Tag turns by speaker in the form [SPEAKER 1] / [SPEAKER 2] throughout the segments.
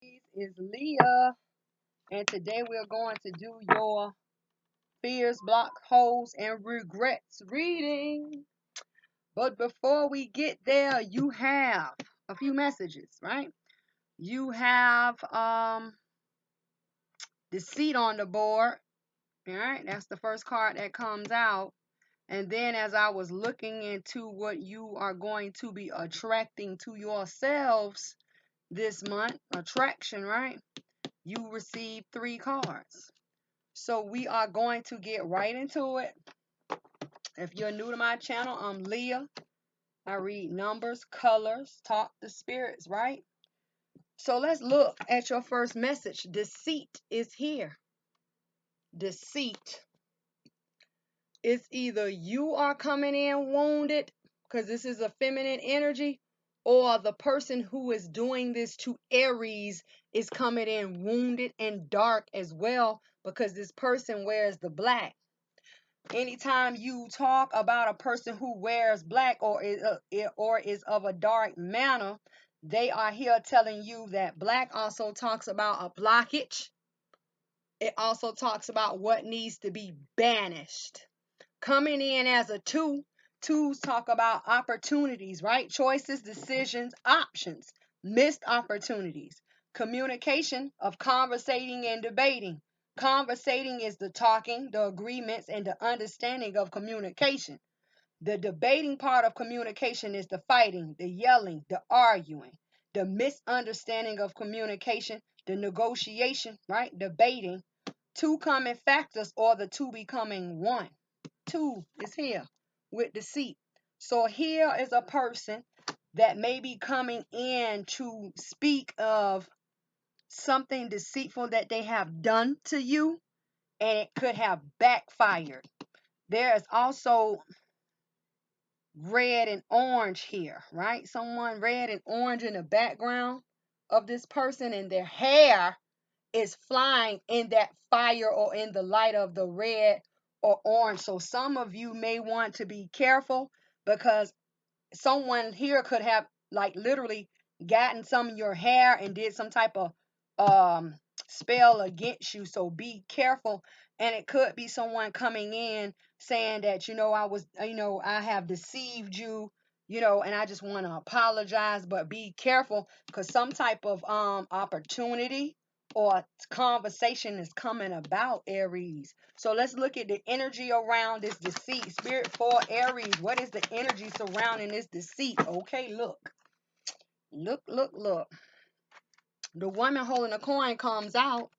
[SPEAKER 1] Is Leah, and today we're going to do your fears, block holes, and regrets reading. But before we get there, you have a few messages, right? You have Deceit on the board. All right, that's the first card that comes out. And then as I was looking into what you are going to be attracting to yourselves this month, attraction, right? You receive 3 cards. So we are going to get right into it. If you're new to my channel, I'm Leah. I read numbers, colors, talk to spirits, right? So let's look at your first message. Deceit is here. Deceit. It's either you are coming in wounded, because this is a feminine energy, or the person who is doing this to Aries is coming in wounded and dark as well, because this person wears the black. Anytime you talk about a person who wears black or is of a dark manner, they are here telling you that black also talks about a blockage. It also talks about what needs to be banished. Coming in as a 2, 2s talk about opportunities, right? Choices, decisions, options, missed opportunities. Communication of conversating and debating. Conversating is the talking, the agreements, and the understanding of communication. The debating part of communication is the fighting, the yelling, the arguing. The misunderstanding of communication, the negotiation, right? Debating. 2 common factors, or the 2 becoming 1. 2 is here with deceit. So here is a person that may be coming in to speak of something deceitful that they have done to you, and it could have backfired. There is also red and orange here, right? Someone red and orange in the background of this person, and their hair is flying in that fire or in the light of the red or orange. So some of you may want to be careful, because someone here could have like literally gotten some of your hair and did some type of um spell against you. So be careful. And it could be someone coming in saying that, I have deceived you, and I just want to apologize. But be careful, because some type of opportunity or conversation is coming about, Aries. So let's look at the energy around this deceit. Spirit for Aries, what is the energy surrounding this deceit? Okay, look. Look. The woman holding a coin comes out,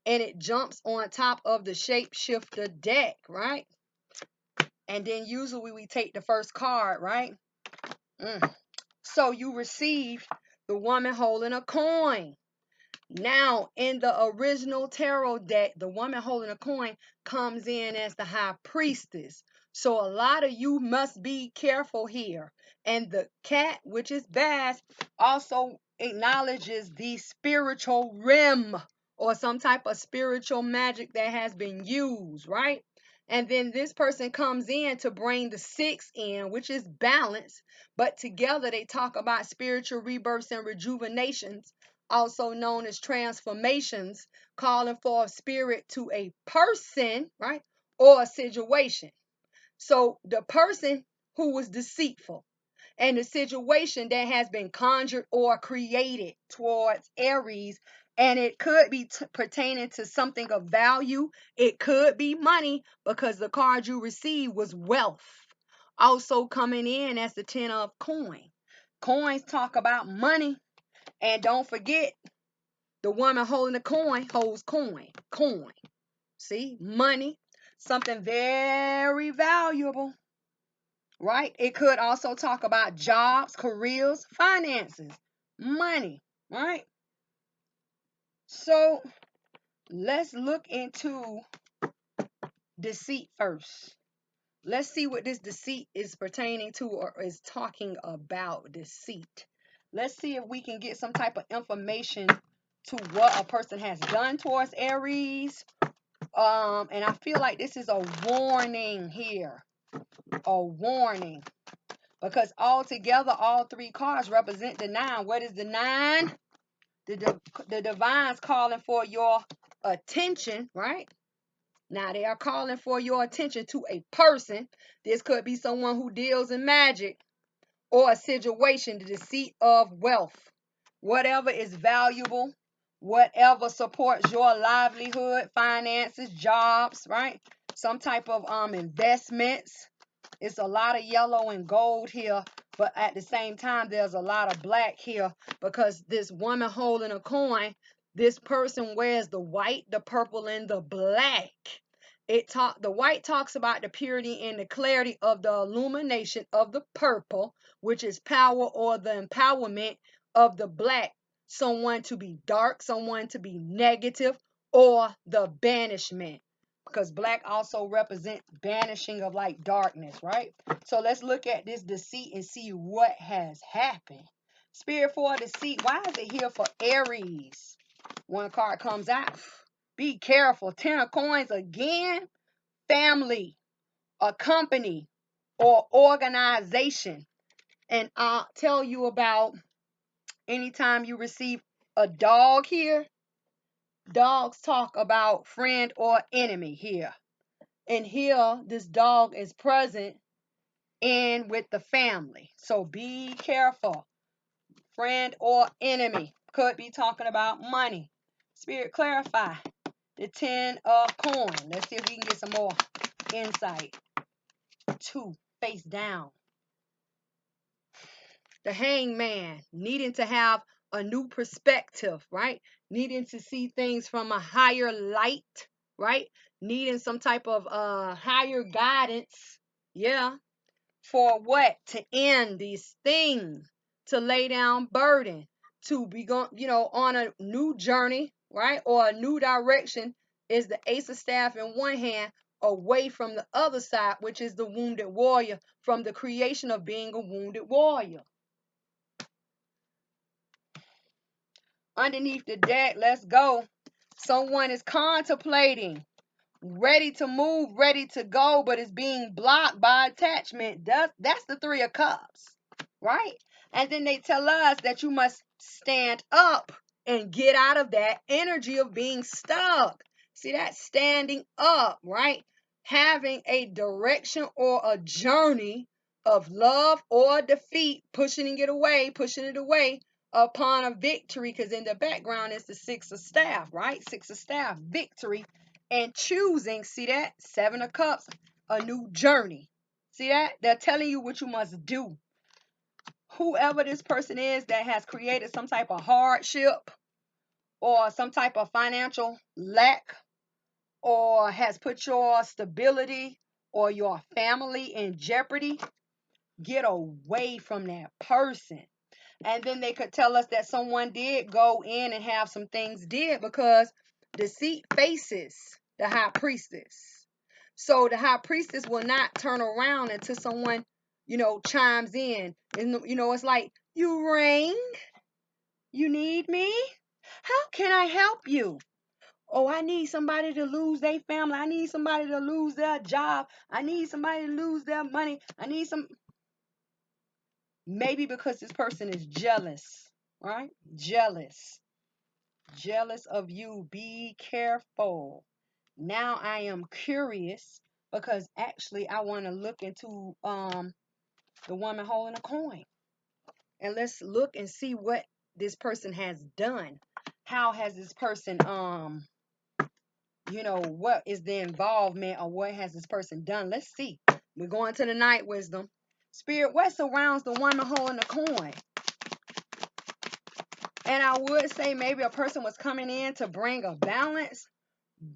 [SPEAKER 1] and it jumps on top of the shapeshifter deck, right? And then usually we take the first card, right? So you receive the woman holding a coin. Now, in the original tarot deck, the woman holding a coin comes in as the high priestess. So a lot of you must be careful here. And the cat, which is Bass, also acknowledges the spiritual realm, or some type of spiritual magic that has been used, right? And then this person comes in to bring the 6 in, which is balance. But together they talk about spiritual rebirths and rejuvenations, also known as transformations, calling for a spirit to a person, right? Or a situation. So the person who was deceitful, and the situation that has been conjured or created towards Aries, and it could be pertaining to something of value. It could be money, because the card you received was wealth. Also coming in as the 10 of coin. Coins talk about money, and don't forget, the woman holding the coin holds coin. Coin. See? Money. Something very valuable. Right? It could also talk about jobs, careers, finances, money. Right? So let's look into deceit first. Let's see what this deceit is pertaining to, or is talking about deceit. Let's see if we can get some type of information to what a person has done towards Aries. And I feel like this is a warning here. A warning. Because all together, all 3 cards represent the 9. What is the 9? The divine's calling for your attention, right? Now they are calling for your attention to a person. This could be someone who deals in magic or a situation, the deceit of wealth. Whatever is valuable, whatever supports your livelihood, finances, jobs, right? Some type of investments. It's a lot of yellow and gold here, but at the same time, there's a lot of black here because this woman holding a coin, this person wears the white, the purple, and the black. The white talks about the purity and the clarity of the illumination of the purple, which is power or the empowerment of the black. Someone to be dark, someone to be negative, or the banishment. Because black also represents banishing of like darkness, right? So let's look at this deceit and see what has happened. Spirit for deceit. Why is it here for Aries? One card comes out. Be careful. 10 of coins again. Family, a company, or organization. And I'll tell you about anytime you receive a dog here. Dogs talk about friend or enemy here. And here, this dog is present in with the family. So be careful. Friend or enemy. Could be talking about money. Spirit, clarify. The 10 of coins. Let's see if we can get some more insight. 2, face down. The hangman, needing to have a new perspective, right? Needing to see things from a higher light, right? Needing some type of higher guidance. Yeah. For what? To end these things, to lay down burden, to be going, on a new journey, right? Or a new direction is the ace of staff in one hand, away from the other side, which is the wounded warrior, from the creation of being a wounded warrior. Underneath the deck, let's go. Someone is contemplating, ready to move, ready to go, but it's being blocked by attachment. That's the 3 of cups, right? And then they tell us that you must stand up and get out of that energy of being stuck. See that? Standing up, right? Having a direction or a journey of love or defeat, pushing it away upon a victory, because in the background is the 6 of staff, right? 6 of staff, victory, and choosing. See that? 7 of cups, a new journey. See that? They're telling you what you must do. Whoever this person is that has created some type of hardship or some type of financial lack, or has put your stability or your family in jeopardy, get away from that person. And then they could tell us that someone did go in and have some things did, because deceit faces the high priestess. So the high priestess will not turn around until someone, chimes in. And, it's like, you ring? You need me? How can I help you? Oh, I need somebody to lose their family. I need somebody to lose their job. I need somebody to lose their money. I need some. Maybe because this person is jealous, right? Jealous of you. Be careful. Now I am curious, because actually I want to look into the woman holding a coin. And let's look and see what this person has done. How has this person what is the involvement, or what has this person done? Let's see. We're going to the night wisdom. Spirit, what surrounds the woman holding the coin? And I would say maybe a person was coming in to bring a balance,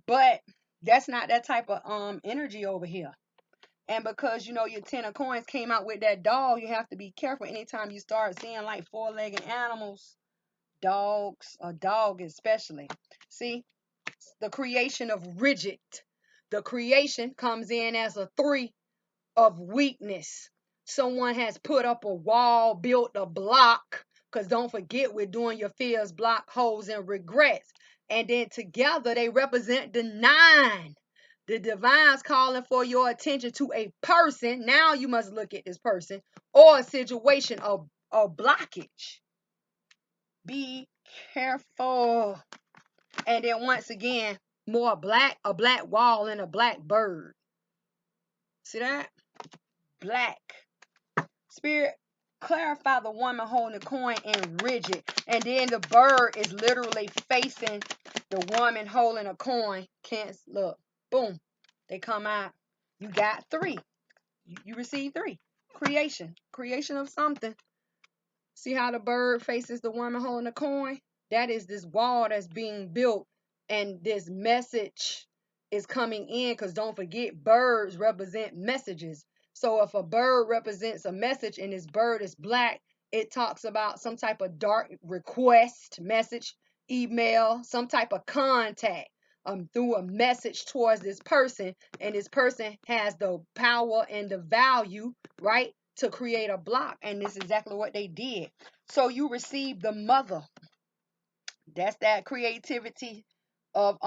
[SPEAKER 1] but that's not that type of energy over here. And because your 10 of coins came out with that dog, you have to be careful anytime you start seeing like 4-legged animals, dogs, a dog especially. See, the creation of rigid. The creation comes in as a 3 of weakness. Someone has put up a wall, built a block, because don't forget, we're doing your fears, block, holes, and regrets. And then together they represent the 9. The divine's calling for your attention to a person. Now you must look at this person or a situation of blockage. Be Careful. And then once again, more black, a black wall and a black bird. See that? Black. Spirit, clarify the woman holding the coin in rigid. And then the bird is literally facing the woman holding a coin. Can't look. Boom. They come out. You got 3. You receive 3. Creation. Creation of something. See how the bird faces the woman holding the coin? That is this wall that's being built, and this message is coming in, because don't forget, birds represent messages. So if a bird represents a message and this bird is black, it talks about some type of dark request, message, email, some type of contact through a message towards this person, and this person has the power and the value, right, to create a block. And this is exactly what they did. So you receive the mother. That's that creativity of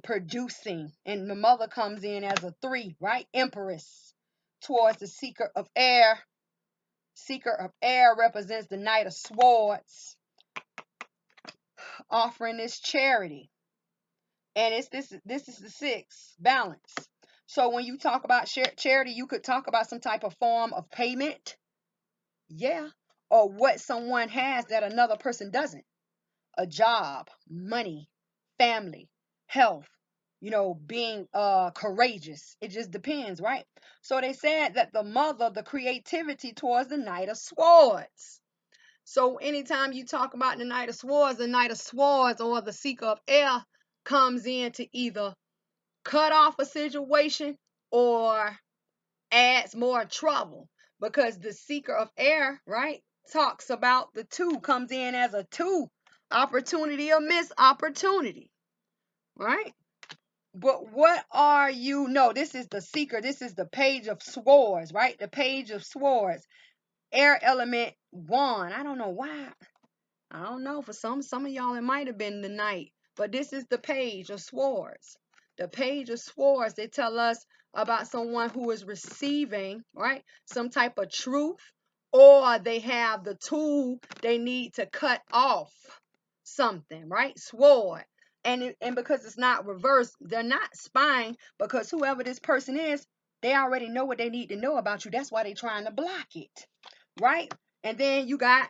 [SPEAKER 1] producing. And the mother comes in as a 3, right? Empress. Towards the seeker of air. Seeker of air represents the Knight of Swords. Offering this charity. And this is the 6, balance. So when you talk about charity, you could talk about some type of form of payment. Yeah. Or what someone has that another person doesn't. A job, money, family, health, being courageous. It just depends, right? So they said that the mother, the creativity towards the Knight of Swords. So anytime you talk about the Knight of Swords or the Seeker of Air comes in to either cut off a situation or adds more trouble, because the Seeker of Air, right, talks about the 2, comes in as a 2, opportunity or missed opportunity, right? But what are you? No, this is the Seeker. This is the Page of Swords, right? The Page of Swords, air element 1. I don't know why. I don't know. For some of y'all, it might have been the Knight, but this is the Page of Swords. The Page of Swords, they tell us about someone who is receiving, right, some type of truth, or they have the tool they need to cut off something, right? Sword. And because it's not reversed, they're not spying, because whoever this person is, they already know what they need to know about you. That's why they're trying to block it, right? And then you got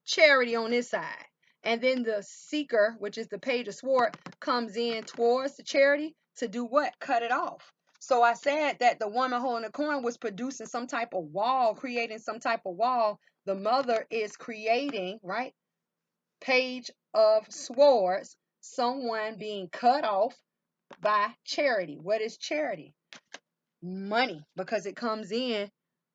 [SPEAKER 1] charity on this side. And then the Seeker, which is the Page of Sword, comes in towards the charity to do what? Cut it off. So I said that the woman holding the coin was producing some type of wall, creating some type of wall. The mother is creating, right? Page of Swords, someone being cut off by charity. What is charity? Money, because it comes in,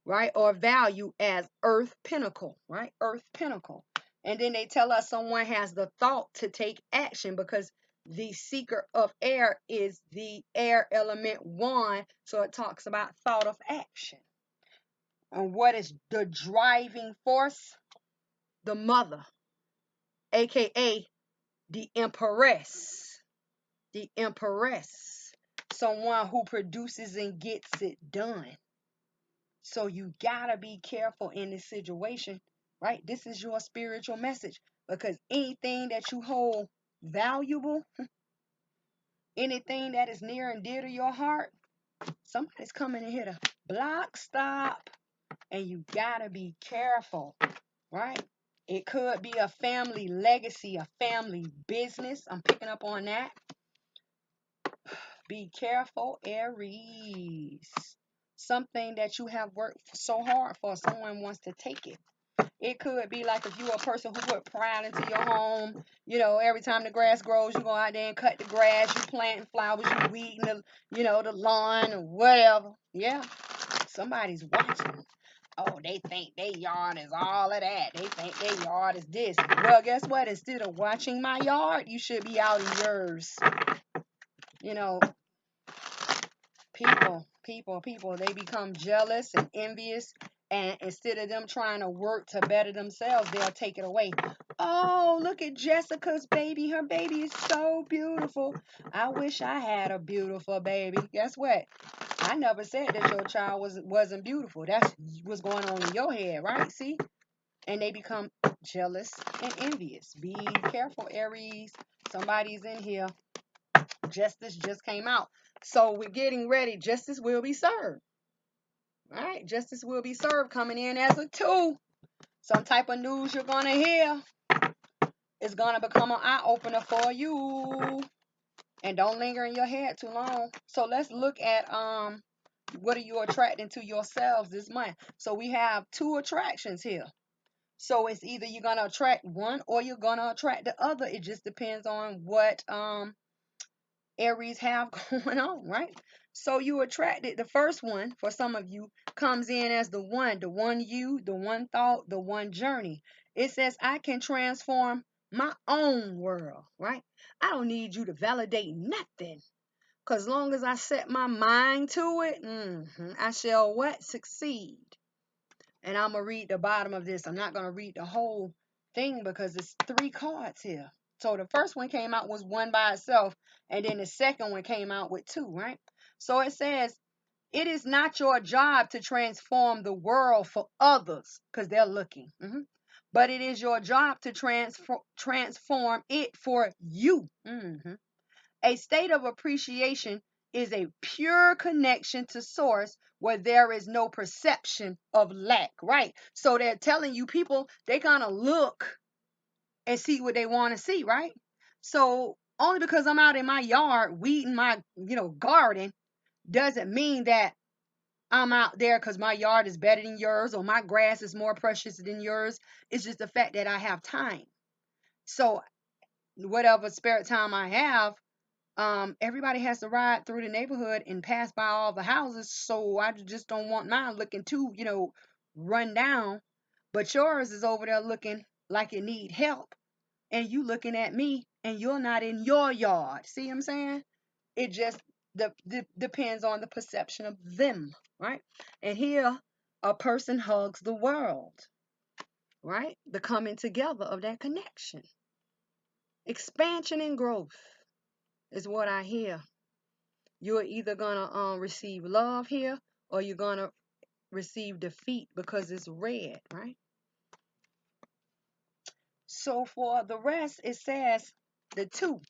[SPEAKER 1] right, or value as earth pinnacle, right? Earth pinnacle. And then they tell us someone has the thought to take action, because the Seeker of Air is the air element 1. So it talks about thought of action. And what is the driving force? The mother, aka the Empress. The Empress. Someone who produces and gets it done. So you gotta be careful in this situation, right? This is your spiritual message, because anything that you hold valuable, anything that is near and dear to your heart, somebody's coming in here to block, stop, and you gotta be careful, right? It could be a family legacy, a family business. I'm picking up on that. Be careful, Aries. Something that you have worked so hard for, someone wants to take it. It could be like if you're a person who put pride into your home, every time the grass grows, you go out there and cut the grass, you planting flowers, you weeding the lawn or whatever. Yeah, somebody's watching. Oh, they think their yard is all of that. They think their yard is this. Well, guess what? Instead of watching my yard, you should be out in yours. People, they become jealous and envious, and instead of them trying to work to better themselves, they'll take it away. Oh, look at Jessica's baby. Her baby is so beautiful. I wish I had a beautiful baby. Guess what? I never said that your child wasn't beautiful. That's what's going on in your head, right? See? And they become jealous, and envious. Be careful, Aries. Somebody's in here. Justice just came out. So we're getting ready. Justice will be served. All right. Justice will be served coming in as a 2. Some type of news you're going to hear is going to become an eye opener for you. And don't linger in your head too long. So let's look at what are you attracting to yourselves this month. So we have 2 attractions here. So it's either you're going to attract one or you're going to attract the other. It just depends on what Aries have going on, right? So you attracted the first one for some of you comes in as the one you, the one thought, the one journey. It says, I can transform my own world, right? I don't need you to validate nothing. Because long as I set my mind to it, I shall what? Succeed. And I'm going to read the bottom of this. I'm not going to read the whole thing because it's 3 cards here. So the first one came out was 1 by itself. And then the second one came out with 2, right? So it says, it is not your job to transform the world for others because they're looking. But it is your job to transform it for you. A state of appreciation is a pure connection to source where there is no perception of lack, right? So they're telling you people, they kind of look and see what they want to see, right? So only because I'm out in my yard weeding my, garden doesn't mean that I'm out there because my yard is better than yours or my grass is more precious than yours. It's just the fact that I have time. So whatever spare time I have, everybody has to ride through the neighborhood and pass by all the houses. So I just don't want mine looking too, run down. But yours is over there looking like it need help. And you looking at me and you're not in your yard. See what I'm saying? It just depends on the perception of them, right? And here, a person hugs the world, right? The coming together of that connection. Expansion and growth is what I hear. You're either gonna receive love here or you're gonna receive defeat because it's red, right? So for the rest, it says the 2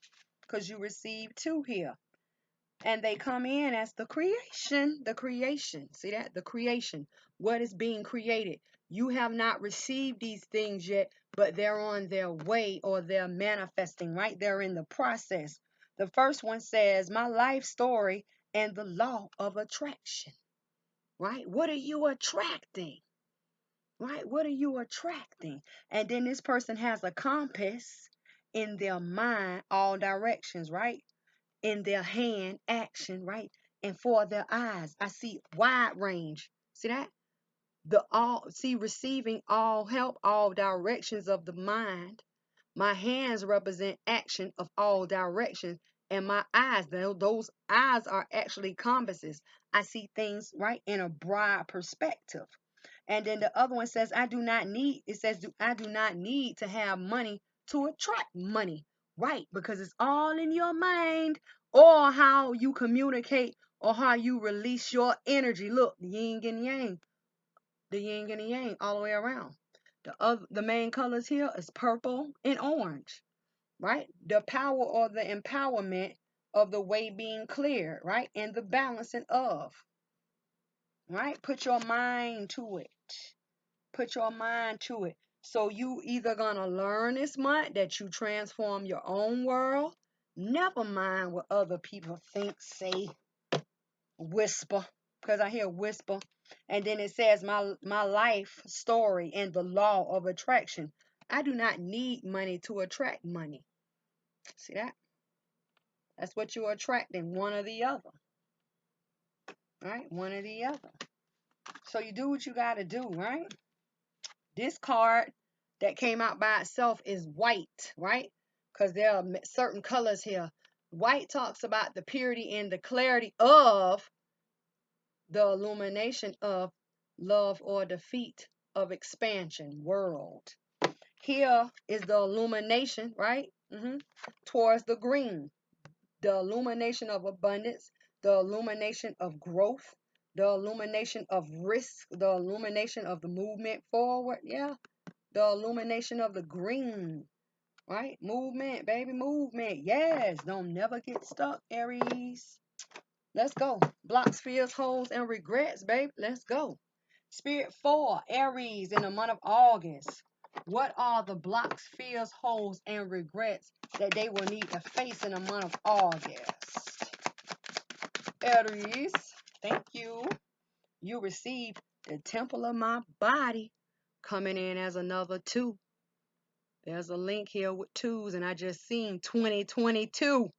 [SPEAKER 1] because you receive 2 here. And they come in as the creation. See that? The creation. What is being created? You have not received these things yet, but they're on their way or they're manifesting, right? They're in the process. The first one says, my life story and the law of attraction, right? What are you attracting? Right? What are you attracting? And then this person has a compass in their mind, all directions, right? In their hand, action, right? And for their eyes, I see wide range. See that? Receiving all help, all directions of the mind. My hands represent action of all directions. And my eyes, those eyes are actually compasses. I see things, right, in a broad perspective. And then the other one says, I do not need to have money to attract money. Right, because it's all in your mind or how you communicate or how you release your energy. Look, the yin and yang, all the way around. The main colors here is purple and orange, right? The power or the empowerment of the way being cleared, right? And the balancing of, right? Put your mind to it. Put your mind to it. So you either gonna learn this month that you transform your own world. Never mind what other people think, say, whisper. Because I hear whisper. And then it says my life story and the law of attraction. I do not need money to attract money. See that? That's what you're attracting, one or the other. Right? One or the other. So you do what you gotta do, right? This card that came out by itself is white, right? Because there are certain colors here. White talks about the purity and the clarity of the illumination of love or defeat of expansion, world. Here is the illumination, right? Towards the green, the illumination of abundance, the illumination of growth, the illumination of risk, the illumination of the movement forward. Yeah, The illumination of the green, right? Movement, baby, movement. Yes, don't never get stuck, Aries. Let's go. Blocks, fears, holes, and regrets, babe. Let's go. Spirit 4, Aries, in the month of August. What are the blocks, fears, holes, and regrets that they will need to face in the month of August? Aries, thank you. You receive the temple of my body coming in as another 2. There's a link here with 2s, and I just seen 2022.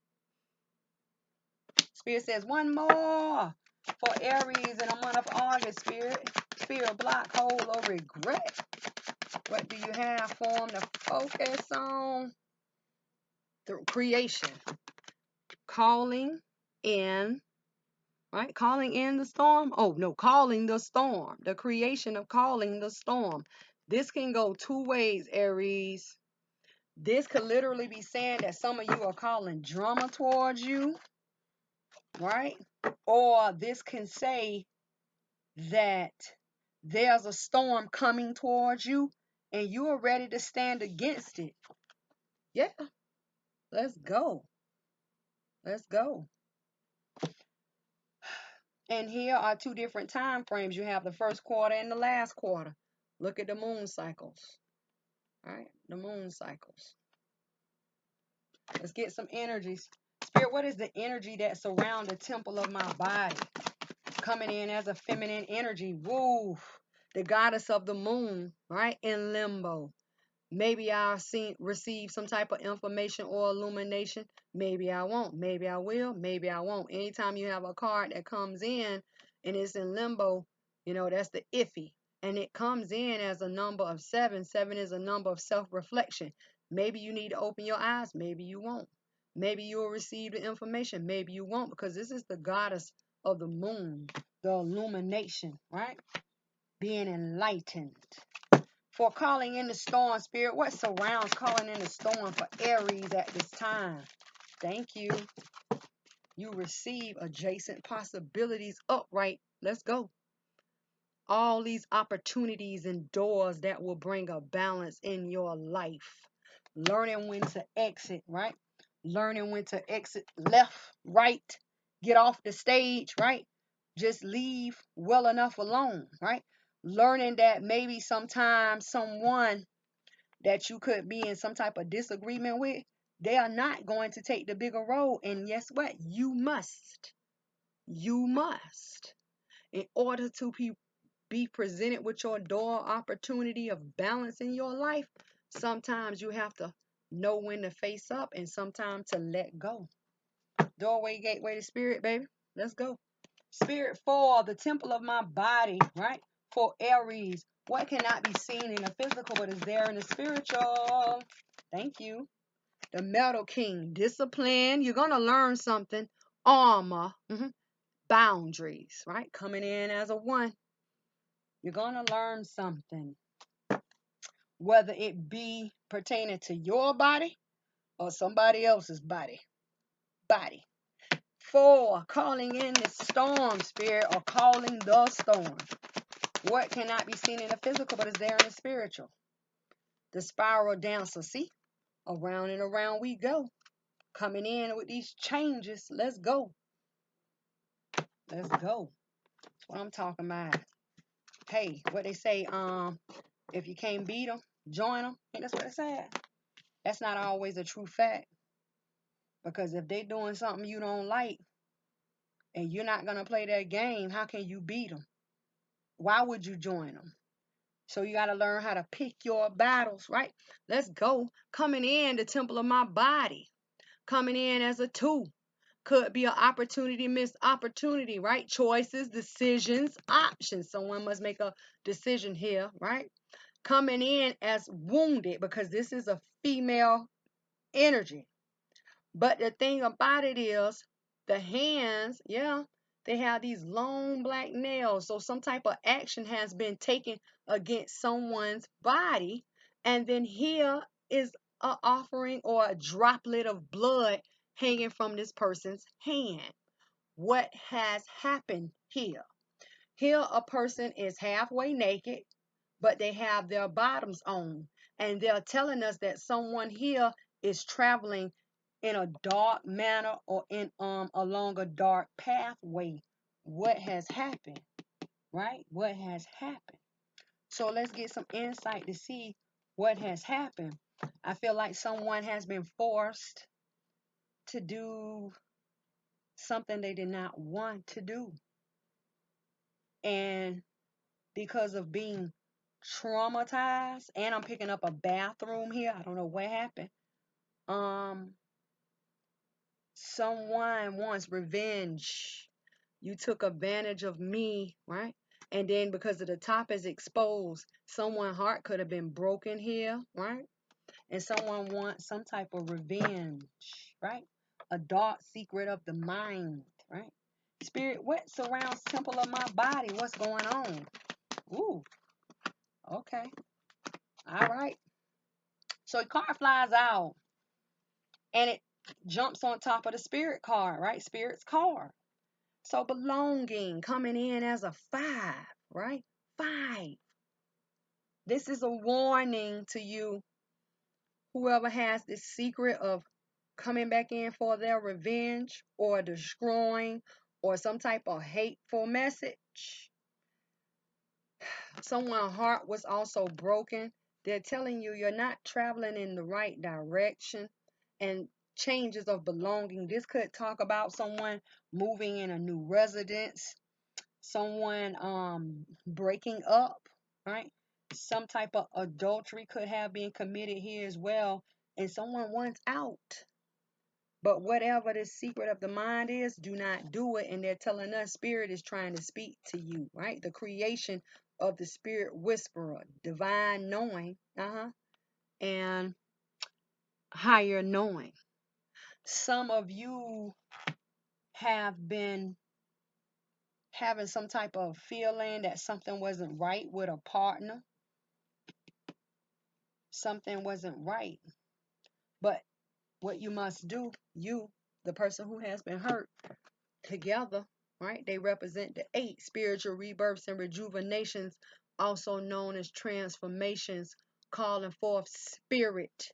[SPEAKER 1] Spirit says one more for Aries in the month of August, Spirit. Spirit, block, hole, or regret. What do you have for them to focus on? The creation. Calling in, right? Calling in the storm. Oh, no, calling the storm. The creation of calling the storm. This can go 2 ways, Aries. This could literally be saying that some of you are calling drama towards you, right? Or this can say that there's a storm coming towards you and you are ready to stand against it. Yeah, let's go. Let's go. And here are 2 different time frames. You have the first quarter and the last quarter. Look at the moon cycles. All right, the moon cycles. Let's get some energies. Spirit, what is the energy that surrounds the temple of my body? Coming in as a feminine energy. Woo! The goddess of the moon, right? In limbo. Maybe I'll receive some type of information or illumination. Maybe I won't. Maybe I will. Maybe I won't. Anytime you have a card that comes in and it's in limbo, you know, that's the iffy. And it comes in as a number of 7. 7 is a number of self-reflection. Maybe you need to open your eyes. Maybe you won't. Maybe you'll receive the information. Maybe you won't, because this is the goddess of the moon, the illumination, right? Being enlightened. For calling in the storm, Spirit, what surrounds calling in the storm for Aries at this time? Thank you. You receive adjacent possibilities upright. Let's go. All these opportunities and doors that will bring a balance in your life. Learning when to exit, right? Learning when to exit left, right, get off the stage, right? Just leave well enough alone, right? Learning that maybe sometimes someone that you could be in some type of disagreement with, they are not going to take the bigger road. And guess what? You must. You must. In order to be presented with your door opportunity of balance in your life, sometimes you have to know when to face up and sometimes to let go. Doorway, gateway to spirit, baby. Let's go. Spirit 4, the temple of my body, right? For Aries, what cannot be seen in the physical but is there in the spiritual? Thank you. The Metal King, discipline. You're going to learn something. Armor, boundaries, right? Coming in as a 1. You're going to learn something. Whether it be pertaining to your body or somebody else's body. 4, calling in the storm, Spirit, or calling the storm. What cannot be seen in the physical but is there in the spiritual? The spiral dancer. See? Around and around we go. Coming in with these changes. Let's go. Let's go. That's what I'm talking about. Hey, what they say, if you can't beat them, join them. Ain't that's what it said? That's not always a true fact. Because if they doing something you don't like and you're not going to play their game, how can you beat them? Why would you join them? So you got to learn how to pick your battles, right? Let's go. Coming in the temple of my body. Coming in as a 2. Could be an opportunity, missed opportunity, right? Choices, decisions, options. Someone must make a decision here, right? Coming in as wounded because this is a female energy. But the thing about it is the hands, they have these long black nails. So some type of action has been taken against someone's body. And then here is an offering or a droplet of blood hanging from this person's hand. What has happened here? Here a person is halfway naked, but they have their bottoms on. And they're telling us that someone here is traveling in a dark manner or in along a dark pathway. What has happened, right? What has happened? So let's get some insight to see what has happened. I feel like someone has been forced to do something they did not want to do. And because of being traumatized, and I'm picking up a bathroom here, I don't know what happened. Someone wants revenge. You took advantage of me, right? And then because of the top is exposed, someone's heart could have been broken here, right? And someone wants some type of revenge, right? A dark secret of the mind, right? Spirit, what surrounds temple of my body? What's going on? Ooh, okay. All right. So the card flies out and it jumps on top of the spirit card, right? Spirit's card. So belonging coming in as a 5, right? 5. This is a warning to you, whoever has this secret of coming back in for their revenge or destroying or some type of hateful message. Someone's heart was also broken. They're telling you you're not traveling in the right direction, and changes of belonging. This could talk about someone moving in a new residence, someone breaking up, right? Some type of adultery could have been committed here as well, and someone wants out. But whatever the secret of the mind is, do not do it. And they're telling us spirit is trying to speak to you, right? The creation of the spirit whisperer, divine knowing, and higher knowing. Some of you have been having some type of feeling that something wasn't right with a partner. Something wasn't right. But what you must do, you, the person who has been hurt, together, right? They represent the 8 spiritual rebirths and rejuvenations, also known as transformations, calling forth spirit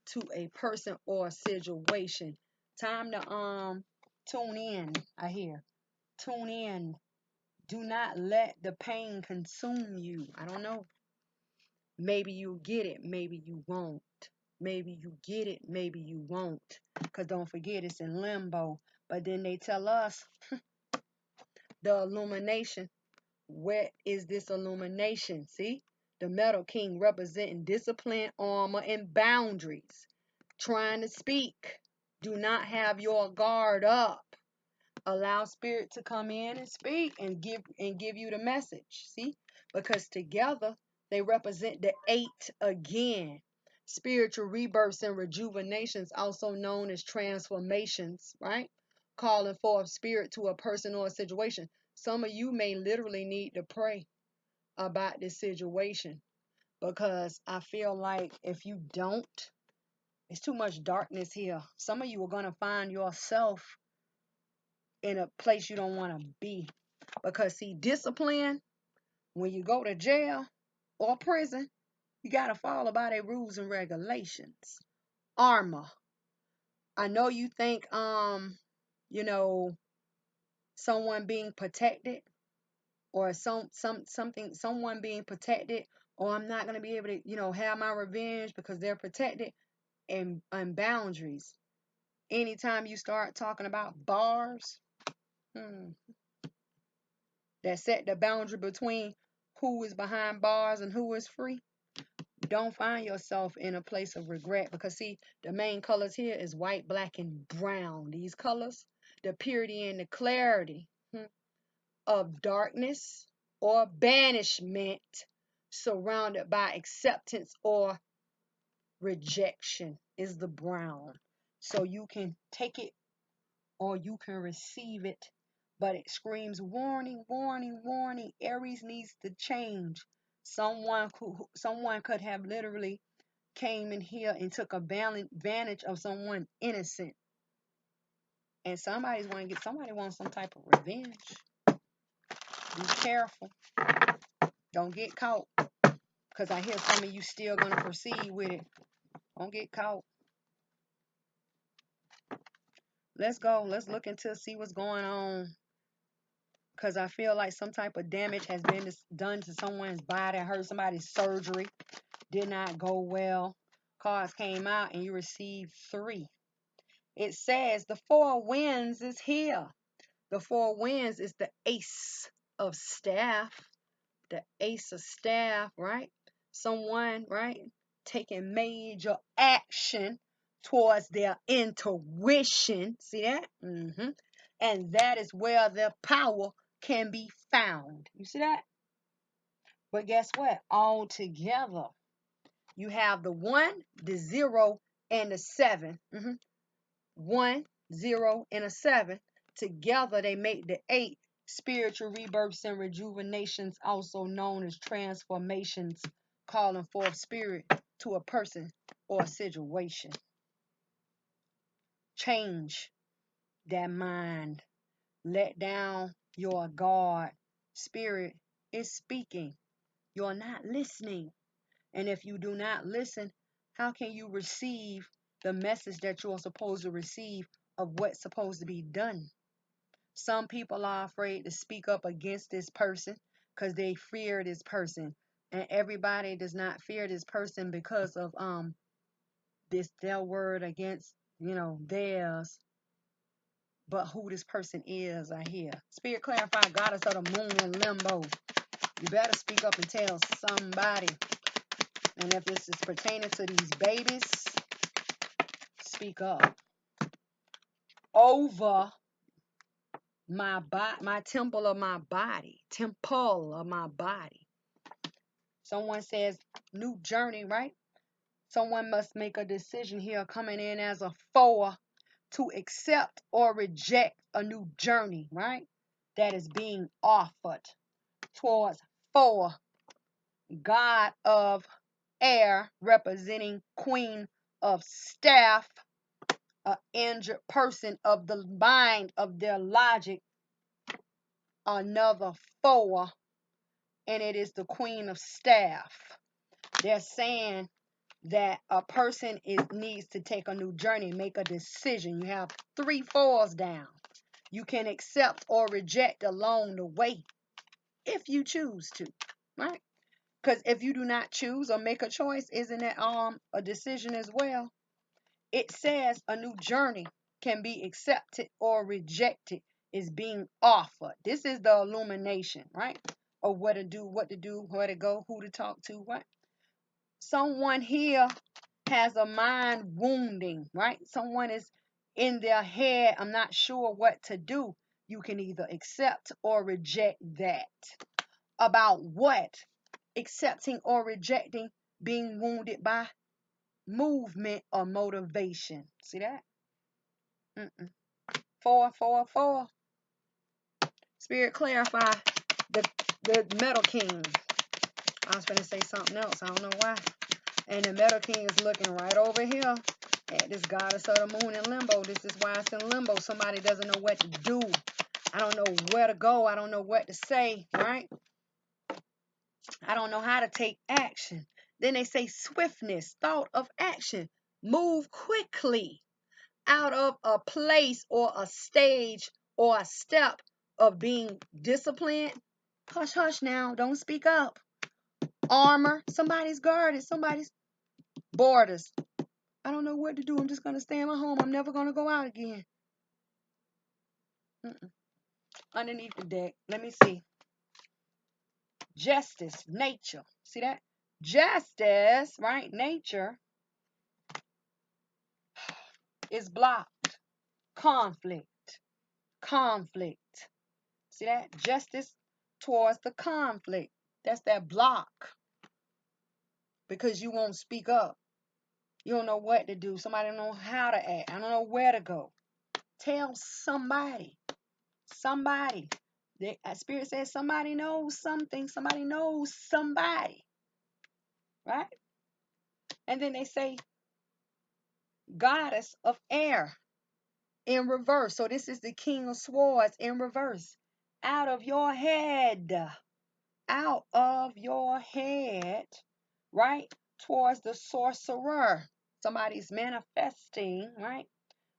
[SPEAKER 1] to a person or a situation. Time to tune in, I hear. Tune in. Do not let the pain consume you. I don't know. Maybe you get it, maybe you won't. Maybe you get it, maybe you won't. Because don't forget, it's in limbo. But then they tell us the illumination. What is this illumination? See? The Metal King representing discipline, armor, and boundaries. Trying to speak. Do not have your guard up. Allow spirit to come in and speak and give you the message. See? Because together they represent the 8 again. Spiritual rebirths and rejuvenations, also known as transformations, right? Calling forth spirit to a person or a situation. Some of you may literally need to pray about this situation, because I feel like if you don't, it's too much darkness here. Some of you are going to find yourself in a place you don't want to be. Because see, discipline, when you go to jail or prison, you got to follow by their rules and regulations. Armor. I know you think you know, someone being protected, or someone being protected, or I'm not going to be able to, have my revenge because they're protected, and boundaries. Anytime you start talking about bars, that set the boundary between who is behind bars and who is free, don't find yourself in a place of regret. Because see, the main colors here is white, black, and brown. These colors, the purity and the clarity of darkness or banishment, surrounded by acceptance or rejection, is the brown. So you can take it or you can receive it, but it screams warning, warning, warning. Aries needs to change. Someone could have literally came in here and took advantage of someone innocent, and somebody wants some type of revenge. Be careful. Don't get caught. Because I hear some of you still going to proceed with it. Don't get caught. Let's go. Let's look into see what's going on. Because I feel like some type of damage has been done to someone's body. I heard somebody's surgery did not go well. Cards came out and you received 3. It says the 4 winds is here. The 4 winds is the ace of staff. The ace of staff, right? Someone, right, taking major action towards their intuition. See that? And that is where their power can be found. You see that? But guess what? All together, you have the 1, the 0, and the 7. 1, 0, and a 7. Together, they make the 8 spiritual rebirths and rejuvenations, also known as transformations, calling forth spirit to a person or a situation. Change that mind. Let down your guard. Spirit is speaking. You're not listening. And if you do not listen, how can you receive the message that you're supposed to receive of what's supposed to be done? Some people are afraid to speak up against this person because they fear this person. And everybody does not fear this person because of their word against, theirs. But who this person is, I hear. Spirit clarify, goddess of the moon in limbo. You better speak up and tell somebody. And if this is pertaining to these babies, speak up. Over my temple of my body. Temple of my body. Someone says new journey, right? Someone must make a decision here coming in as a 4 to accept or reject a new journey, right? That is being offered towards 4. God of air representing Queen of staff, an injured person of the mind of their logic, another 4, and it is the Queen of staff. They're saying that a person needs to take a new journey, make a decision. You have 3 4s down. You can accept or reject along the way if you choose to, right? Because if you do not choose or make a choice, isn't that a decision as well? It says a new journey can be accepted or rejected, is being offered. This is the illumination, right? Of what to do, where to go, who to talk to, what? Someone here has a mind wounding, right? Someone is in their head, I'm not sure what to do. You can either accept or reject that. About what? Accepting or rejecting being wounded by movement or motivation. See that? 4 4 4. Spirit clarify the Metal King. I was going to say something else. I don't know why. And the Metal King is looking right over here at this goddess of the moon in limbo. This is why it's in limbo. Somebody doesn't know what to do. I don't know where to go. I don't know what to say, right? I don't know how to take action. Then they say swiftness, thought of action. Move quickly out of a place or a stage or a step of being disciplined. Hush, hush now. Don't speak up. Armor. Somebody's guarded. Somebody's borders. I don't know what to do. I'm just going to stay in my home. I'm never going to go out again. Underneath the deck. Let me see. Justice. Nature. See that? Justice, right? Nature is blocked. Conflict. See that? Justice towards the conflict. That's that block. Because you won't speak up. You don't know what to do. Somebody don't know how to act. I don't know where to go. Tell somebody. Somebody. Spirit says somebody knows something. Somebody knows somebody. Right? And then they say goddess of air in reverse. So this is the King of Swords in reverse. Out of your head. Out of your head. right? Towards the sorcerer. Somebody's manifesting, right?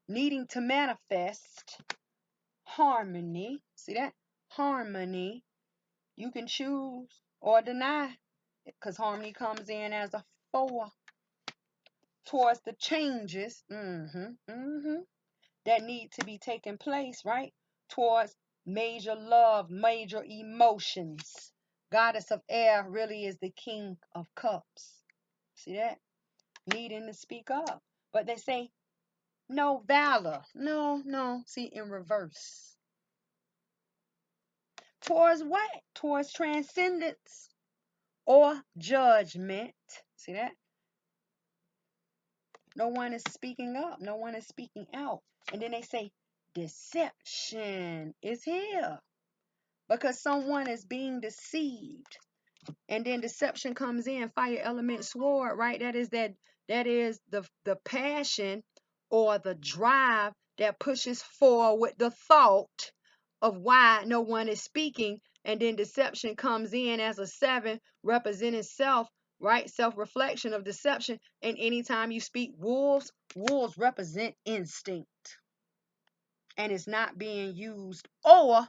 [SPEAKER 1] Needing to manifest harmony. See that? Harmony. You can choose or deny, because harmony comes in as a 4. Towards the changes that need to be taking place, right? Towards major love, major emotions. Goddess of air really is the king of cups. See that? Needing to speak up. But they say, no valor. No. See, in reverse. Towards what? Towards transcendence or judgment. See that? No one is speaking up. No one is speaking out. And then they say, deception is here because someone is being deceived. And then deception comes in, fire element sword, right? That is the passion or the drive that pushes forward the thought of why no one is speaking. And then deception comes in as a 7, representing self, right? Self-reflection of deception. And anytime you speak wolves represent instinct. And it's not being used, or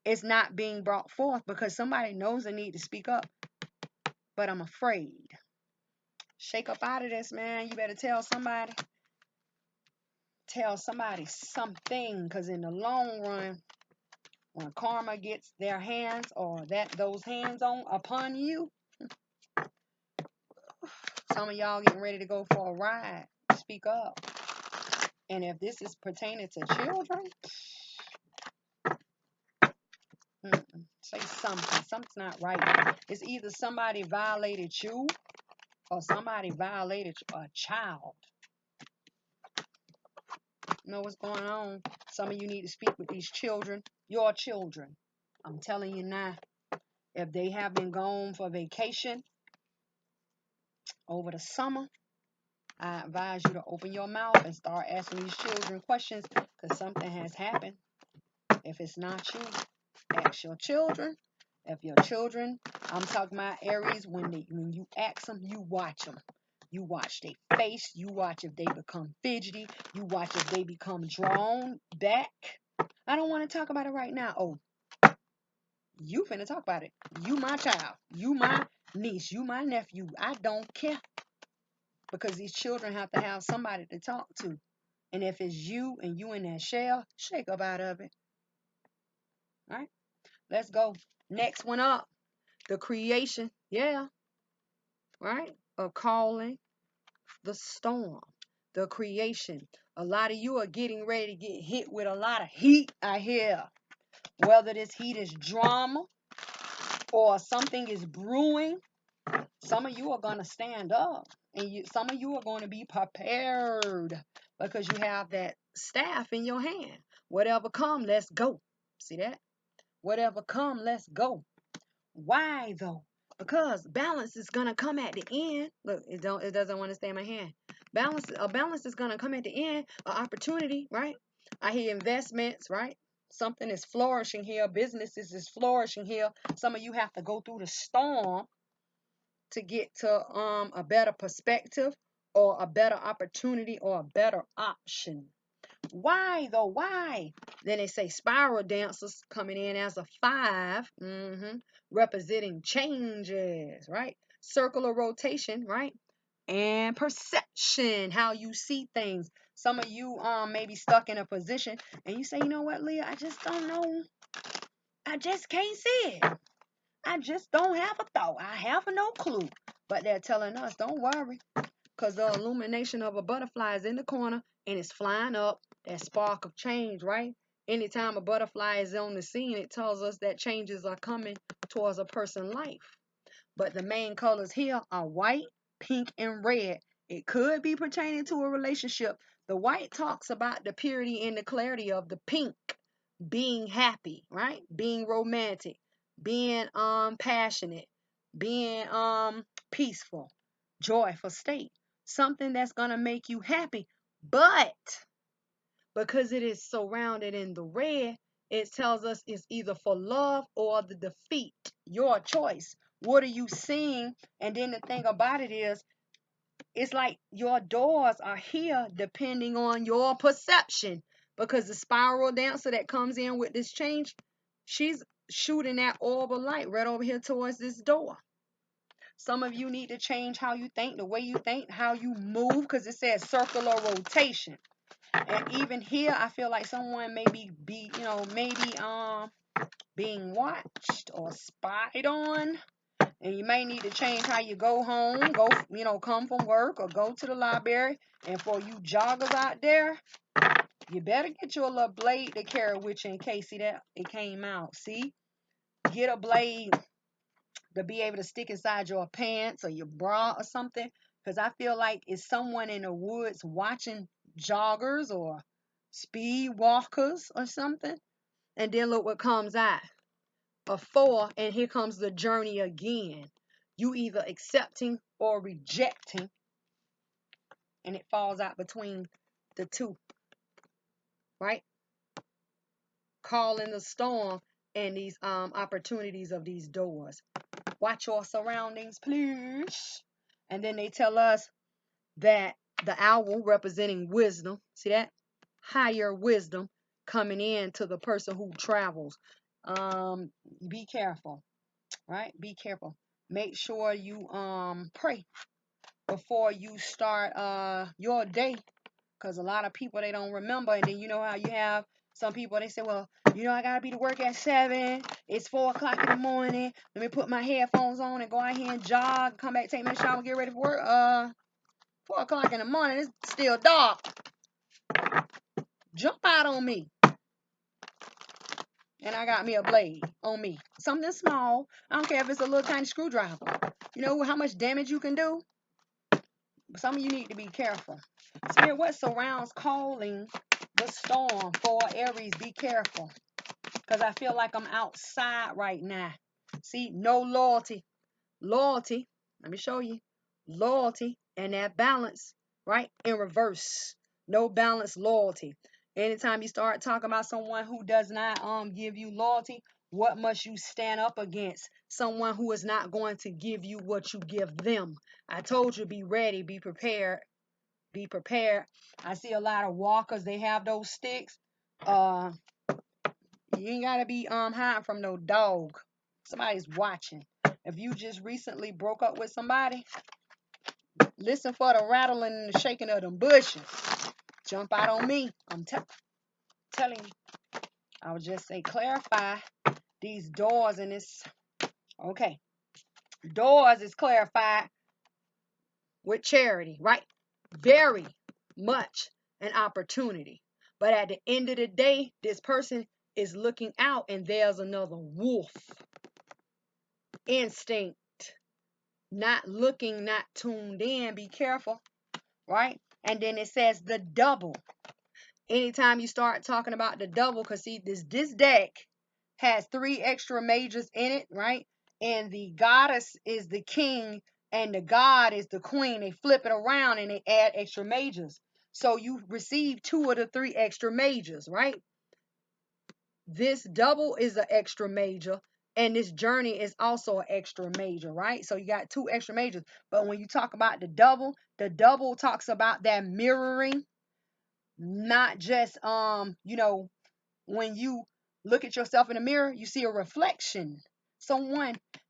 [SPEAKER 1] it's not being brought forth because somebody knows the need to speak up, but I'm afraid. Shake up out of this, man. You better tell somebody. Tell somebody something, because in the long run, when karma gets their hands or those hands upon you, some of y'all getting ready to go for a ride. Speak up. And if this is pertaining to children, say something. Something's not right. It's either somebody violated you or somebody violated a child. Know what's going on? Some of you need to speak with these children, your children. I'm telling you now, if they have been gone for vacation over the summer, I advise you to open your mouth and start asking these children questions, because something has happened. If it's not you, ask your children. If your children, I'm talking about Aries, when you ask them, you watch them. You watch their face. You watch if they become fidgety. You watch if they become drawn back. I don't want to talk about it right now. Oh, you finna talk about it. You my child. You my niece. You my nephew. I don't care. Because these children have to have somebody to talk to. And if it's you and you in that shell, shake up out of it. All right? Let's go. Next one up. The creation. Yeah. Right? Of calling the storm. The creation. A lot of you are getting ready to get hit with a lot of heat, I hear. Whether this heat is drama or something is brewing, some of you are going to stand up. And some of you are going to be prepared because you have that staff in your hand. Whatever come, let's go. See that? Whatever come, let's go. Why though? Because balance is gonna come at the end. Look, it doesn't want to stay in my hand. Balance is gonna come at the end. An opportunity, right? I hear investments, right? Something is flourishing here. Businesses is flourishing here. Some of you have to go through the storm to get to a better perspective or a better opportunity or a better option. Why though? Why? Then they say spiral dancers coming in as a 5, representing changes, right? Circular rotation, right? And perception, how you see things. Some of you may be stuck in a position and you say, you know what, Leah, I just don't know. I just can't see it. I just don't have a thought. I have no clue. But they're telling us, don't worry, because the illumination of a butterfly is in the corner and it's flying up. That spark of change, right? Anytime a butterfly is on the scene, it tells us that changes are coming towards a person's life. But the main colors here are white, pink, and red. It could be pertaining to a relationship. The white talks about the purity and the clarity of the pink, being happy, right? Being romantic, being passionate, being peaceful, joyful state. Something that's gonna make you happy. But because it is surrounded in the red, it tells us it's either for love or the defeat. Your choice. What are you seeing? And then the thing about it is, it's like your doors are here depending on your perception. Because the spiral dancer that comes in with this change, she's shooting that orb of light right over here towards this door. Some of you need to change how you think, the way you think, how you move, because it says circular rotation. And even here, I feel like someone maybe maybe being watched or spied on. And you may need to change how you go home, come from work or go to the library. And for you joggers out there, you better get you a little blade to carry with you in case, see that it came out. See, get a blade to be able to stick inside your pants or your bra or something. Because I feel like it's someone in the woods watching joggers or speed walkers or something. And then look what comes out. A 4, and here comes the journey again. You either accepting or rejecting, and it falls out between the two, right? Calling the storm and these opportunities of these doors. Watch your surroundings, please. And then they tell us that the owl representing wisdom, see that? Higher wisdom coming in to the person who travels. Be careful, right? Be careful. Make sure you pray before you start your day, because a lot of people, they don't remember. And then you know how you have some people, they say, well, I gotta be to work at 7, it's 4 o'clock in the morning, let me put my headphones on and go out here and jog, come back, take me a shower, get ready for work. 4 o'clock in the morning, it's still dark. Jump out on me. And I got me a blade on me, something small. I don't care if it's a little tiny screwdriver. You know how much damage you can do? Some of you need to be careful. Spirit, what surrounds calling the storm for Aries? Be careful. Because I feel like I'm outside right now. See, no loyalty. Loyalty, let me show you. Loyalty and that balance, right? In reverse. No balance, loyalty. Anytime you start talking about someone who does not give you loyalty, what must you stand up against? Someone who is not going to give you what you give them. I told you, be ready, be prepared. Be prepared. I see a lot of walkers, they have those sticks. You ain't gotta be hiding from no dog. Somebody's watching. If you just recently broke up with somebody, listen for the rattling and the shaking of them bushes. Jump out on me. I'm telling you. I would just say clarify these doors and this. Okay. Doors is clarified with charity, right? Very much an opportunity. But at the end of the day, this person is looking out and there's another wolf. Instinct. Not looking, not tuned in. Be careful, right? And then it says the double. Anytime you start talking about the double, because see, this deck has 3 extra majors in it, right? And the goddess is the king and the god is the queen. They flip it around and they add extra majors. So you receive 2 of the 3 extra majors, right? This double is an extra major, and this journey is also an extra major, right? So you got 2 extra majors. But when you talk about the double talks about that mirroring, not just when you look at yourself in the mirror, you see a reflection.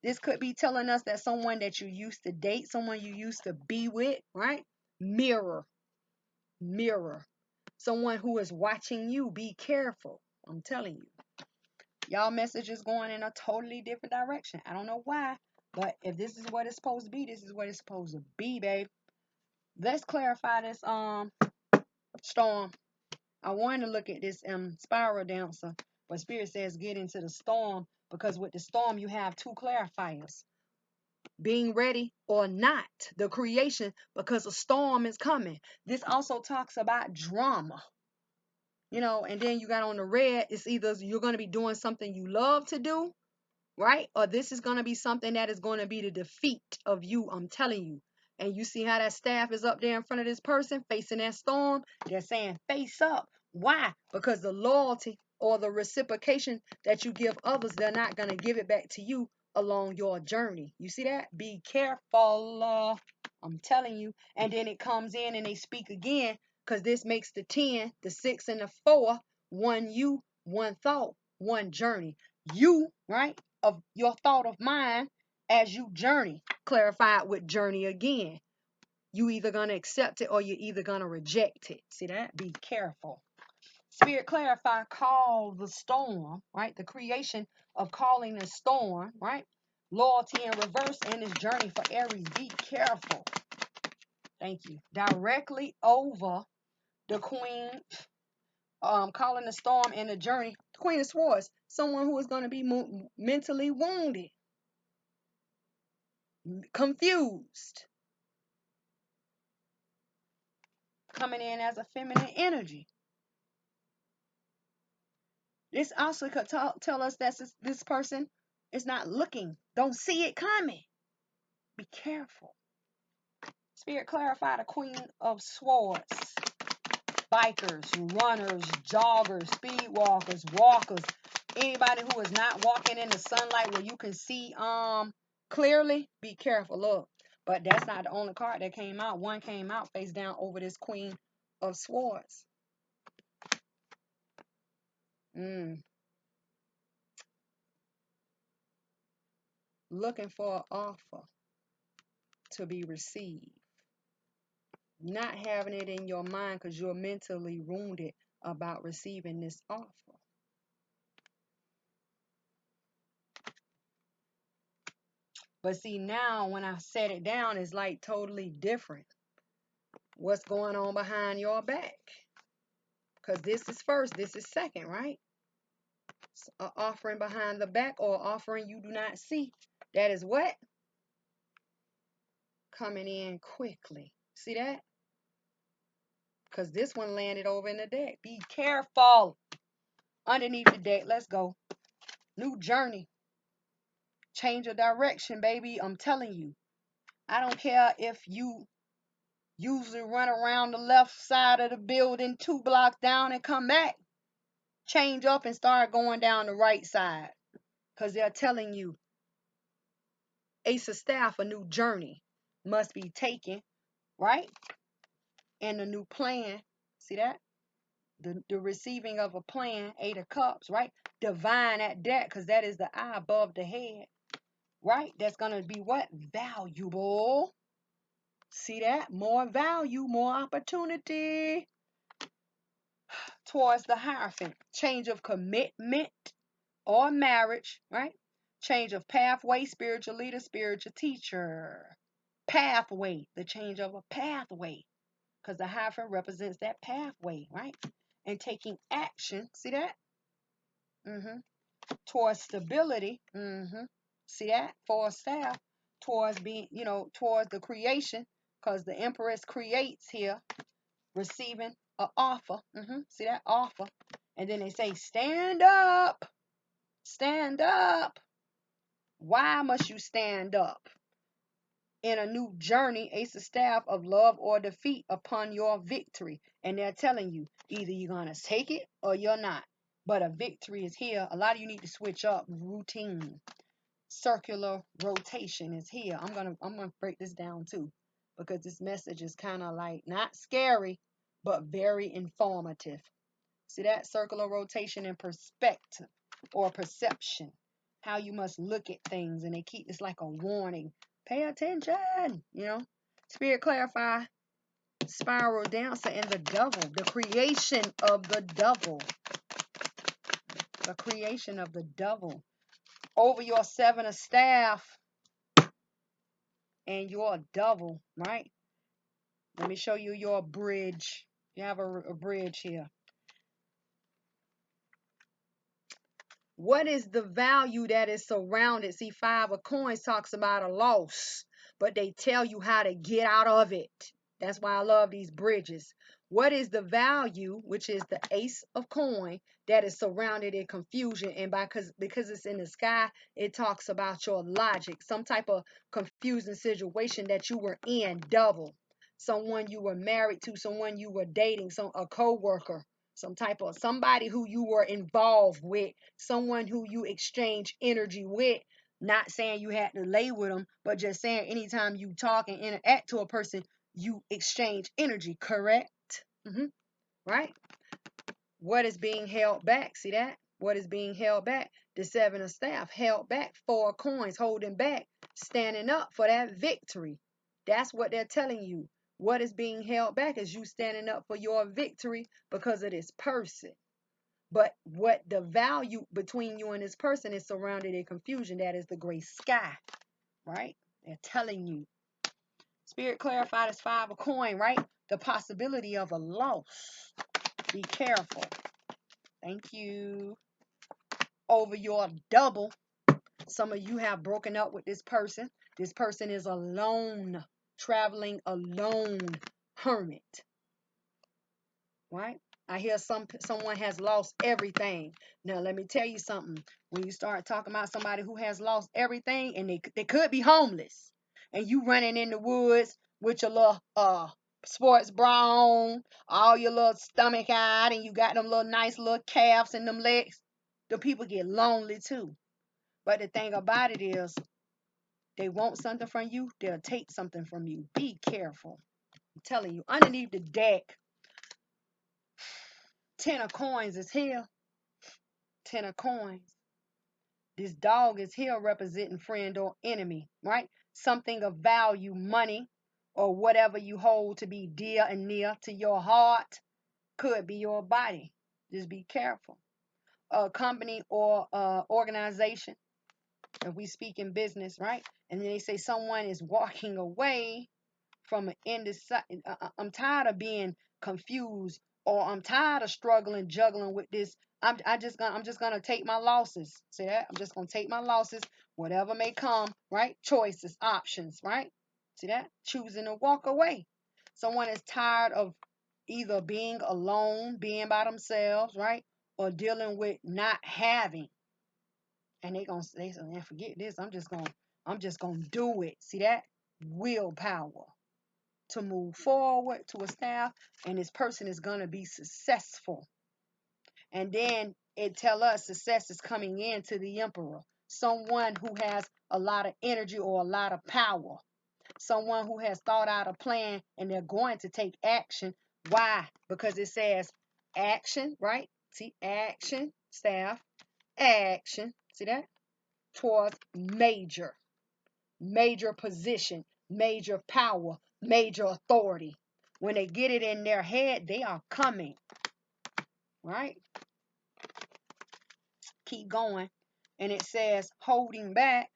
[SPEAKER 1] This could be telling us that someone that you used to date, someone you used to be with, right? Mirror. Someone who is watching you. Be careful. I'm telling you. Y'all message is going in a totally different direction. I don't know why, but if this is what it's supposed to be, this is what it's supposed to be, babe. Let's clarify this storm. I wanted to look at this spiral dancer, but Spirit says get into the storm, because with the storm you have 2 clarifiers. Being ready or not, the creation, because a storm is coming. This also talks about drama. And then you got on the red, it's either you're going to be doing something you love to do, right? Or this is going to be something that is going to be the defeat of you, I'm telling you. And you see how that staff is up there in front of this person facing that storm? They're saying face up. Why? Because the loyalty or the reciprocation that you give others, they're not going to give it back to you along your journey. You see that? Be careful. I'm telling you. And then it comes in and they speak again, because this makes the 10, the 6, and the 4, one you, one thought, one journey. You, right, of your thought of mind as you journey. Clarified with journey again. You either going to accept it or you're either going to reject it. See that? Be careful. Spirit clarify, call the storm, right? The creation of calling the storm, right? Loyalty in reverse in this journey for Aries. Be careful. Thank you. Directly over the Queen, calling the storm in the journey. The Queen of Swords, someone who is going to be mentally wounded, confused, coming in as a feminine energy. This also could tell us that this person is not looking, don't see it coming. Be careful. Spirit clarify the Queen of Swords. Bikers, runners, joggers, speed walkers, walkers. Anybody who is not walking in the sunlight where you can see clearly, be careful. Look, but that's not the only card that came out. One came out face down over this Queen of Swords. Looking for an offer to be received. Not having it in your mind because you're mentally wounded about receiving this offer. But see, now when I set it down, it's like totally different. What's going on behind your back? Because this is first, this is second, right? An offering behind the back or offering you do not see. That is what? Coming in quickly. See that? Because this one landed over in the deck. Be careful. Underneath the deck. Let's go. New journey. Change of direction, baby. I'm telling you. I don't care if you usually run around the left side of the building 2 blocks down and come back. Change up and start going down the right side. Because they're telling you, Ace of Staff, a new journey must be taken, right? And a new plan. See that? The receiving of a plan, 8 of Cups, right? Divine at that, because that is the eye above the head, right? That's going to be what? Valuable. See that? More value, more opportunity. Towards the Hierophant. Change of commitment or marriage, right? Change of pathway, spiritual leader, spiritual teacher. Pathway, the change of a pathway. Because the Hierophant represents that pathway, right? And taking action, see that? Towards stability, see that? For a staff, towards being, towards the creation, because the Empress creates here, receiving an offer, see that? Offer. And then they say, stand up, stand up. Why must you stand up? In a new journey, Ace of Staff of love or defeat upon your victory. And they're telling you, either you're going to take it or you're not. But a victory is here. A lot of you need to switch up routine. Circular rotation is here. I'm gonna break this down too, because this message is kind of like not scary, but very informative. See that? Circular rotation and perspective or perception. How you must look at things, and they keep it's like a warning. Pay attention, Spirit clarify, spiral dancer and the devil, the creation of the devil. The creation of the devil. Over your 7 of staff and your devil, right? Let me show you your bridge. You have a bridge here. What is the value that is surrounded? See, 5 of Coins talks about a loss, but they tell you how to get out of it. That's why I love these bridges. What is the value, which is the Ace of Coin, that is surrounded in confusion? And because it's in the sky, it talks about your logic, some type of confusing situation that you were in, double. Someone you were married to, someone you were dating, a co-worker. Somebody who you were involved with, someone who you exchange energy with, Not saying you had to lay with them, but just saying anytime you talk and interact to a person, you exchange energy, correct? Right? What is being held back? See that? What is being held back? The seven of staff, held back, 4 coins, holding back, standing up for that victory. That's what they're telling you. What is being held back is you standing up for your victory because of this person. But what the value between you and this person is surrounded in confusion. That is the gray sky, right? They're telling you. Spirit clarified as 5 of coin, right? The possibility of a loss. Be careful. Thank you. Over your double. Some of you have broken up with this person. This person is alone, traveling alone, hermit. Right? I hear someone has lost everything. Now let me tell you something. When you start talking about somebody who has lost everything, and they could be homeless, and you running in the woods with your little sports bra on, all your little stomach out, and you got them little nice little calves and them legs, the people get lonely too. But the thing about it is, they want something from you, they'll take something from you. Be careful. I'm telling you, underneath the deck, 10 of coins is here. 10 of coins. This dog is here representing friend or enemy, right? Something of value, money, or whatever you hold to be dear and near to your heart could be your body. Just be careful. A company or organization, if we speak in business, right? And then they say someone is walking away from an indecisive. I'm tired of being confused, or I'm tired of struggling, juggling with this. I'm just gonna take my losses. See that? I'm just gonna take my losses, whatever may come. Right? Choices, options. Right? See that? Choosing to walk away. Someone is tired of either being alone, being by themselves, right, or dealing with not having. And they say, man, forget this. I'm just gonna do it. See that? Willpower to move forward to a staff, and this person is going to be successful. And then it tell us success is coming into the emperor, someone who has a lot of energy or a lot of power, someone who has thought out a plan and they're going to take action. Why? Because it says action, right? See, action, staff, action. See that? Towards major position, major power, major authority. When they get it in their head, they are coming. Right? Keep going. And it says holding back.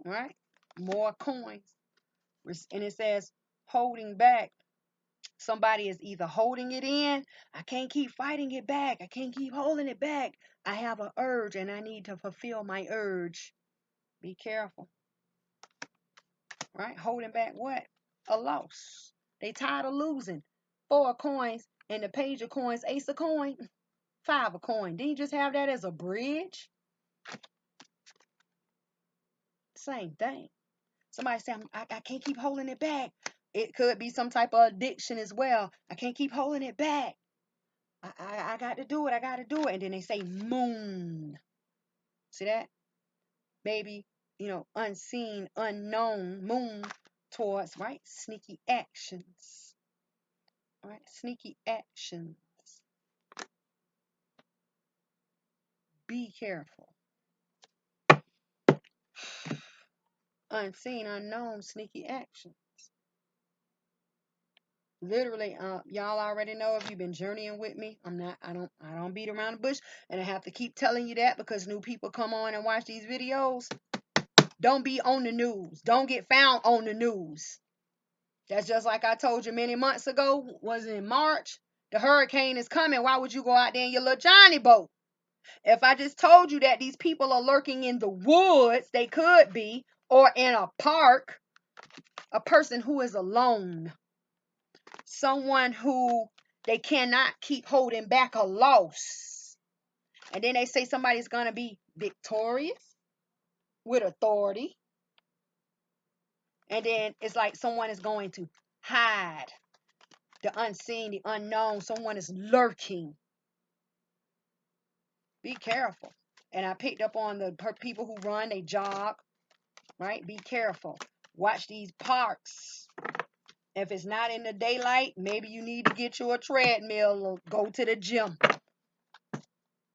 [SPEAKER 1] Right? More coins. And it says holding back. Somebody is either holding it in. I can't keep fighting it back. I can't keep holding it back. I have an urge and I need to fulfill my urge. Be careful. Right? Holding back what? A loss. They tired of losing. 4 of coins and the page of coins, ace of coin, 5 of coin. Didn't you just have that as a bridge? Same thing. Somebody say, I can't keep holding it back. It could be some type of addiction as well. I can't keep holding it back. I got to do it. I got to do it. And then they say moon. See that? Maybe, unseen, unknown, moon towards, right? Sneaky actions. Right? Sneaky actions. Be careful. Unseen, unknown, sneaky actions. Literally, y'all already know if you've been journeying with me. I don't beat around the bush, and I have to keep telling you that because new people come on and watch these videos. Don't be on the news. Don't get found on the news. That's just like I told you many months ago. Was it in March? The hurricane is coming. Why would you go out there in your little Johnny boat? If I just told you that these people are lurking in the woods, they could be, or in a park, a person who is alone, someone who they cannot keep holding back a loss. And then they say somebody's going to be victorious with authority. And then it's like someone is going to hide. The unseen, the unknown, someone is lurking. Be careful. And I picked up on the people who run, they jog, right? Be careful. Watch these parks. If it's not in the daylight, maybe you need to get you a treadmill or go to the gym.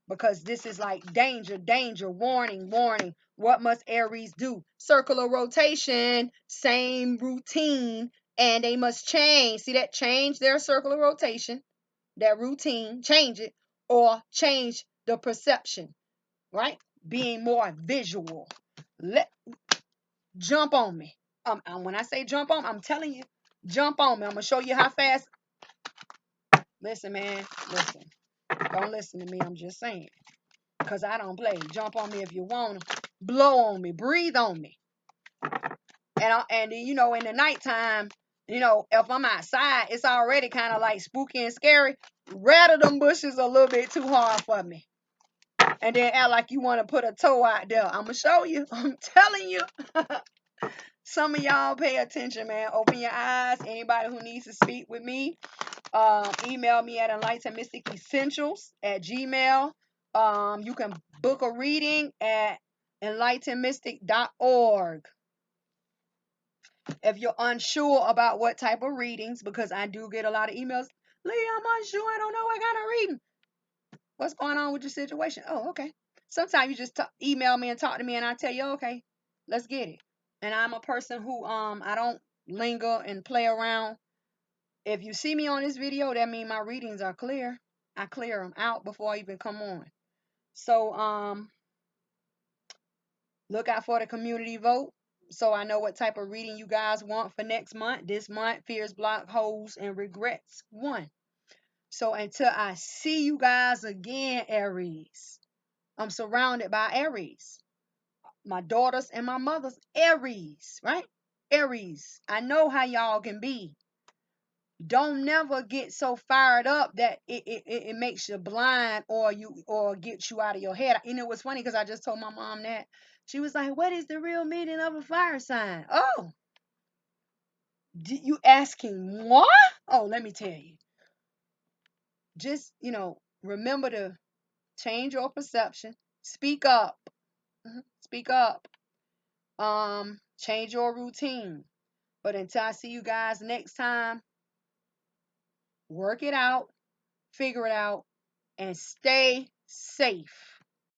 [SPEAKER 1] Because this is like danger, danger, warning, warning. What must Aries do? Circular rotation, same routine, and they must change. See that? Change their circular rotation, that routine, change it, or change the perception, right? Being more visual. Jump on me. When I say jump on, I'm telling you, jump on me. I'm gonna show you how fast. Listen, man, listen. Don't listen to me. I'm just saying. Because I don't play. Jump on me if you want to. Blow on me. Breathe on me. And you know, in the nighttime, you know, if I'm outside, it's already kind of like spooky and scary. Rattle them bushes a little bit too hard for me. And then act like you want to put a toe out there. I'm going to show you. I'm telling you. Some of y'all pay attention, man. Open your eyes. Anybody who needs to speak with me, email me at Enlightened Mystic Essentials at Gmail. You can book a reading at enlightenedmystic.org. If you're unsure about what type of readings, because I do get a lot of emails, Lee, I'm unsure. I don't know what kind of reading. What's going on with your situation? Oh, okay. Sometimes you just email me and talk to me, and I tell you, okay, let's get it. And I'm a person who I don't linger and play around. If you see me on this video, that means my readings are clear. I clear them out before I even come on. So look out for the community vote, so I know what type of reading you guys want for next month. This month, fears, block, holes, and regrets 1. So until I see you guys again, Aries, I'm surrounded by Aries. My daughters and my mother's Aries, right? Aries. I know how y'all can be. Don't never get so fired up that it makes you blind or gets you out of your head. And it was funny because I just told my mom that. She was like, what is the real meaning of a fire sign? Oh, you asking what? Oh, let me tell you. Just, remember to change your perception. Speak up. Speak up. Change your routine. But until I see you guys next time, work it out, figure it out, and stay safe.